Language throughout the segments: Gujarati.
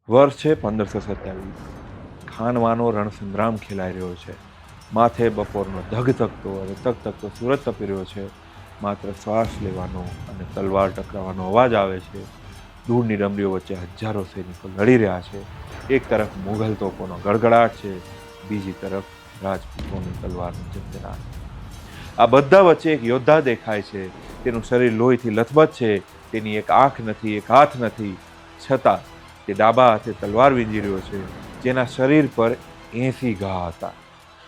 વર્ષ છે 1527। ખાનવાનો રણસંગ્રામ ખેલાઈ રહ્યો છે। માથે બપોરનો ધગધગતો અને તકતકતો સૂરજ તપી રહ્યો છે। માત્ર શ્વાસ લેવાનો અને તલવાર ટકરાવાનો અવાજ આવે છે। દૂરની ડમરીઓ વચ્ચે હજારો સૈનિકો લડી રહ્યા છે। એક તરફ મુઘલ તોપોનો ગડગડાટ છે, બીજી તરફ રાજપૂતોની તલવારની જંજનાટ। આ બધા વચ્ચે એક યોદ્ધા દેખાય છે। તેનું શરીર લોહીથી લથબથ છે। તેની એક આંખ નથી, એક હાથ નથી, છતાં તે ડાબા હાથે તલવાર વીંજી રહ્યો છે, જેના શરીર પર 80 ઘા હતા।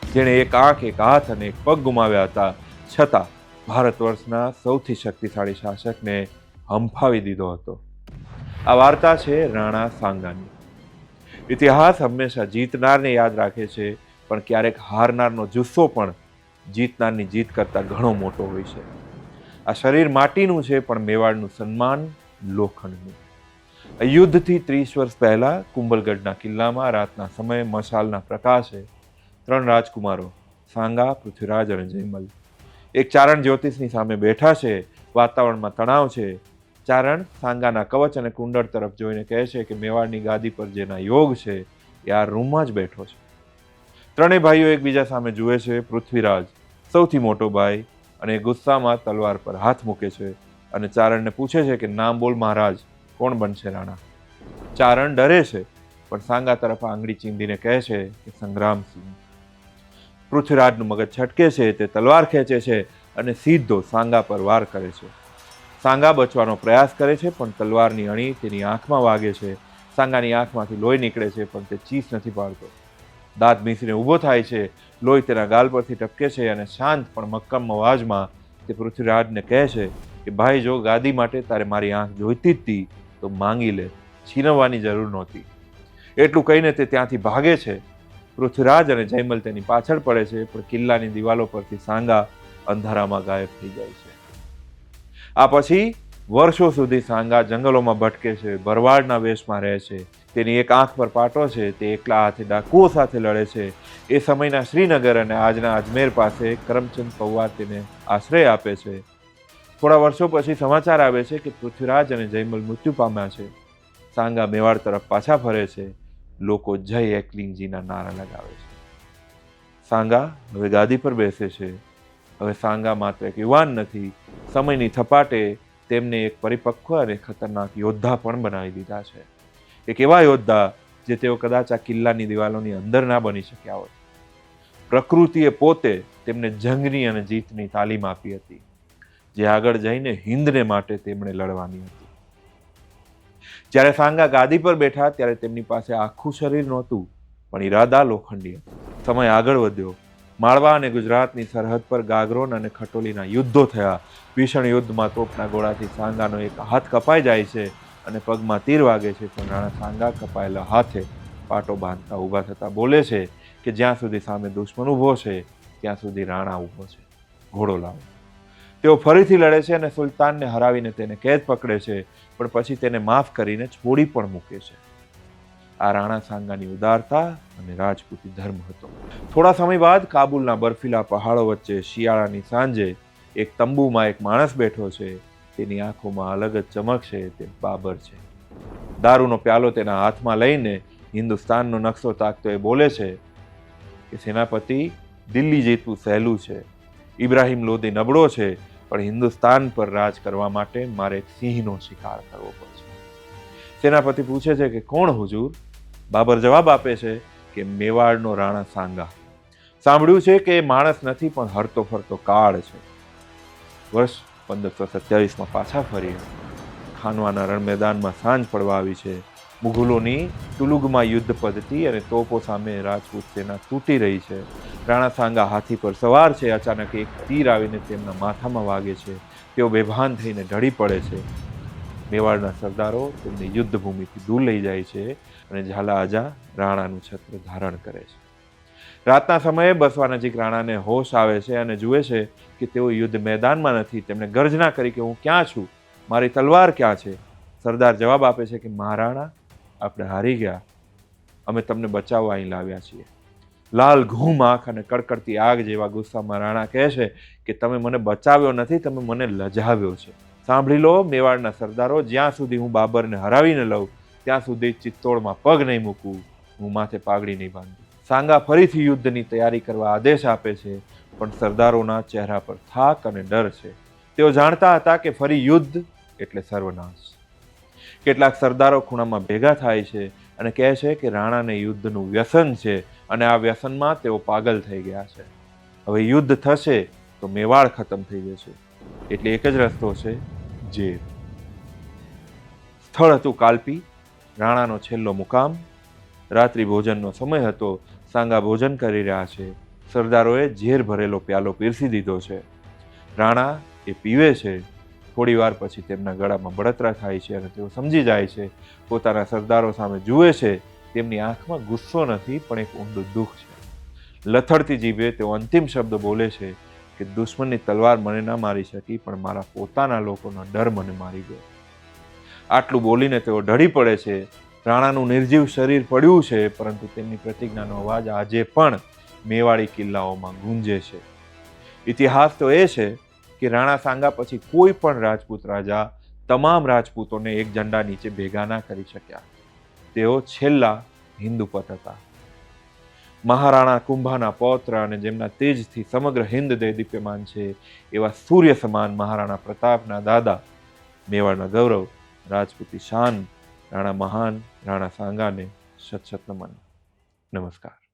જેણે એક આંખ, એક હાથ અને એક પગ ગુમાવ્યા હતા, છતાં ભારત વર્ષના સૌથી શક્તિશાળી શાસકને હંફાવી દીધો હતો। આ વાર્તા છે રાણા સાંગાની। ઇતિહાસ હંમેશા જીતનારને યાદ રાખે છે, પણ ક્યારેક હારનારનો જુસ્સો પણ જીતનારની જીત કરતા ઘણો મોટો હોય છે। આ શરીર માટીનું છે, પણ મેવાડનું સન્માન લોખંડનું। યુદ્ધથી 30 વર્ષ પહેલા કુંભલગઢના કિલ્લામાં રાતના સમયે મશાલના પ્રકાશે 3 રાજકુમારો સાંગા, પૃથ્વીરાજ અને જયમલ એક ચારણ જ્યોતિષની સામે બેઠા છે। વાતાવરણમાં તણાવ છે। ચારણ સાંગાના કવચ અને કુંડળ તરફ જોઈને કહે છે કે મેવાડની ગાદી પર જેના યોગ છે એ આ રૂમમાં જ બેઠો છે। ત્રણેય ભાઈઓ એકબીજા સામે જુએ છે। પૃથ્વીરાજ સૌથી મોટો ભાઈ અને ગુસ્સામાં તલવાર પર હાથ મૂકે છે અને ચારણને પૂછે છે કે નામ બોલ મહારાજ, કોણ બનશે રાણા? ચારણ ડરે છે, પણ સાંગા તરફ આંગળી ચીંધીને કહે છે કે સંગ્રામસિંહ। પૃથ્વીરાજનું મગજ છટકે છે। તે તલવાર ખેંચે છે અને સીધો સાંગા પર વાર કરે છે। સાંગા બચવાનો પ્રયાસ કરે છે, પણ તલવારની અણી તેની આંખમાં વાગે છે। સાંગાની આંખમાંથી લોહી નીકળે છે, પણ તે ચીસ નથી પાડતો। દાંત મીસીને ઊભો થાય છે। લોહી તેના ગાલ પરથી ટપકે છે અને શાંત પણ મક્કમ અવાજમાં તે પૃથ્વીરાજને કહે છે કે ભાઈ, જો ગાદી માટે તારે મારી આંખ જોઈતી જ હતી તો માંગી લે, છીનવવાની જરૂર નહોતી। એટલું કહીને તે ત્યાંથી ભાગે છે। પૃથ્વીરાજ અને જયમલ તેની પાછળ પડે છે, પણ કિલ્લાની દિવાલો પરથી સાંગા અંધારામાં ગાયબ થઈ જાય છે। આ પછી વર્ષો સુધી સાંગા જંગલોમાં ભટકે છે, ભરવાડના વેશમાં રહે છે। તેની એક આંખ પર પાટો છે। તે એકલા હાથે ડાકુઓ સાથે લડે છે। એ સમયના શ્રીનગર અને આજના અજમેર પાસે કરમચંદ પૌવાર તેને આશ્રય આપે છે। થોડા વર્ષો પછી સમાચાર આવે છે કે પૃથ્વીરાજ અને જયમલ મૃત્યુ પામ્યા છે। સાંગા મેવાડ તરફ પાછા ફરે છે। લોકો જય એકલિંગજીના નારા લગાવે છે। સાંગા હવે ગાદી પર બેસે છે। હવે સાંગા માત્ર એક યુવાન નથી, સમયની થપાટે તેમને એક પરિપક્વ અને ખતરનાક યોદ્ધા પણ બનાવી દીધા છે। એક એવા યોદ્ધા જે તેઓ કદાચ આ કિલ્લાની દિવાલોની અંદર ના બની શક્યા હોત। પ્રકૃતિએ પોતે તેમને જંગની અને જીતની તાલીમ આપી હતી, જે આગળ જઈને હિન્દને માટે તેમણે લડવાની હતી। જ્યારે સાંગા ગાદી પર બેઠા ત્યારે તેમની પાસે આખું શરીર નહોતું, પણ ઈરાદા લોખંડી હતા। સમય આગળ વધ્યો। માળવા અને ગુજરાતની સરહદ પર ગાગરોન અને ખટોલીના યુદ્ધો થયા। ભીષણ યુદ્ધમાં તોપના ગોળાથી સાંગાનો એક હાથ કપાઈ જાય છે અને પગમાં તીર વાગે છે, પણ રાણા સાંગા કપાયેલા હાથે પાટો બાંધતા ઊભા થતા બોલે છે કે જ્યાં સુધી સામે દુશ્મન ઊભો છે ત્યાં સુધી રાણા ઊભો છે, ઘોડો લાવો। તેઓ ફરીથી લડે છે અને સુલતાનને હરાવીને તેને કેદ પકડે છે, પણ પછી તેને માફ કરીને છોડી પણ મૂકે છે। આ રાણા સાંગાની ઉદારતા અને રાજપૂતી ધર્મ હતો। થોડા સમય બાદ કાબુલના બર્ફીલા પહાડો વચ્ચે શિયાળાની સાંજે એક તંબુમાં એક માણસ બેઠો છે। તેની આંખોમાં અલગ જ ચમક છે। તે બાબર છે। દારૂનો પ્યાલો તેના હાથમાં લઈને હિન્દુસ્તાનનો નકશો તાકતો એ બોલે છે કે સેનાપતિ, દિલ્હી જીતવું સહેલું છે। ઇબ્રાહિમ લોદી નબળો છે, પણ હિન્દુસ્તાન પર રાજ કરવા માટે મારે એક સિંહનો શિકાર કરવો પડશે। સેનાપતિ પૂછે છે કે કોણ હુજુર? બાબર જવાબ આપે છે કે મેવાડનો રાણા સાંગા। સાંભળ્યું છે કે એ માણસ નથી, પણ હરતો ફરતો કાળ છે। વર્ષ 1527માં પાછા ફરીએ। ખાનવાના રણ મેદાનમાં સાંજ પડવા આવી છે। મુઘલોની તુલુગમાં યુદ્ધ પદ્ધતિ અને તોપો સામે રાજપૂત સેના તૂટી રહી છે। રાણા સાંગા હાથી પર સવાર છે। અચાનક એક તીર આવીને તેમના માથામાં વાગે છે। તેઓ બેભાન થઈને ઢળી પડે છે। મેવાડના સરદારો તેમને યુદ્ધભૂમિથી દૂર લઈ જાય છે અને ઝાલા આજા રાણાનું છત્ર ધારણ કરે છે। રાતના સમયે બસવા નજીક રાણાને હોશ આવે છે અને જુએ છે કે તેઓ યુદ્ધ મેદાનમાં નથી। તેમણે ગર્જના કરી કે હું ક્યાં છું? મારી તલવાર ક્યાં છે? સરદાર જવાબ આપે છે કે મહારાણા, આપણે હારી ગયા। અમે તમને બચાવવા અહીં લાવ્યા છીએ। લાલ ઘૂમ આંખ અને કડકડતી આગ જેવા ગુસ્સામાં રાણા કહે છે કે તમે મને બચાવ્યો નથી, તમે મને લજાવ્યો છે। સાંભળી લો મેવાડના સરદારો, જ્યાં સુધી હું બાબરને હરાવી ન લઉં ત્યાં સુધી ચિત્તોડમાં પગ નહીં મૂકું, હું માથે પાઘડી નહીં બાંધું. સાંગા ફરીથી યુદ્ધની તૈયારી કરવા આદેશ આપે છે, પણ સરદારોના ચહેરા પર થાક અને ડર છે. તેઓ જાણતા હતા કે ફરી યુદ્ધ એટલે સર્વનાશ. કેટલાક સરદારો ખૂણામાં ભેગા થાય છે અને કહે છે કે રાણાને યુદ્ધનું વ્યસન છે અને આ વ્યસનમાં તેઓ પાગલ થઈ ગયા છે. હવે યુદ્ધ થશે તો મેવાડ ખતમ થઈ જશે, એટલે એક જ રસ્તો છે, જેલ. સ્થળ હતું કાલપી, રાણાનો છેલ્લો મુકામ. રાત્રિ ભોજનનો સમય હતો. સાંગા ભોજન કરી રહ્યા છે. સરદારોએ ઝેર ભરેલો પ્યાલો પીરસી દીધો છે. રાણા એ પીવે છે. થોડી વાર પછી તેમના ગળામાં બળતરા થાય છે અને તેઓ સમજી જાય છે. પોતાના સરદારો સામે જુએ છે. તેમની આંખમાં ગુસ્સો નથી, પણ એક ઊંડું દુઃખ છે. લથડતી જીભે તેઓ અંતિમ શબ્દ બોલે છે કે દુશ્મનની તલવાર મને ના મારી શકી, પણ મારા પોતાના લોકોનો ડર મને મારી ગયો. આટલું બોલીને તેઓ ઢળી પડે છે. રાણાનું નિર્જીવ શરીર પડ્યું છે, પરંતુ તેમની પ્રતિજ્ઞાનો અવાજ આજે પણ મેવાડી કિલ્લાઓમાં ગુંજે છે. ઇતિહાસ તો એ છે કે રાણા સાંગા પછી કોઈ પણ રાજપૂત રાજા તમામ રાજપૂતોને એક ઝંડા નીચે ભેગા ના કરી શક્યા. તેઓ છેલ્લા હિન્દુપત હતા. મહારાણા કુંભાના પૌત્ર અને જેમના તેજથી સમગ્ર હિન્દ દેદીપ્યમાન છે એવા સૂર્ય સમાન મહારાણા પ્રતાપના દાદા, મેવાડના ગૌરવ, રાજપૂતી શાન, રાણા મહાન રાણા સાંગાને શત શત નમન. નમસ્કાર.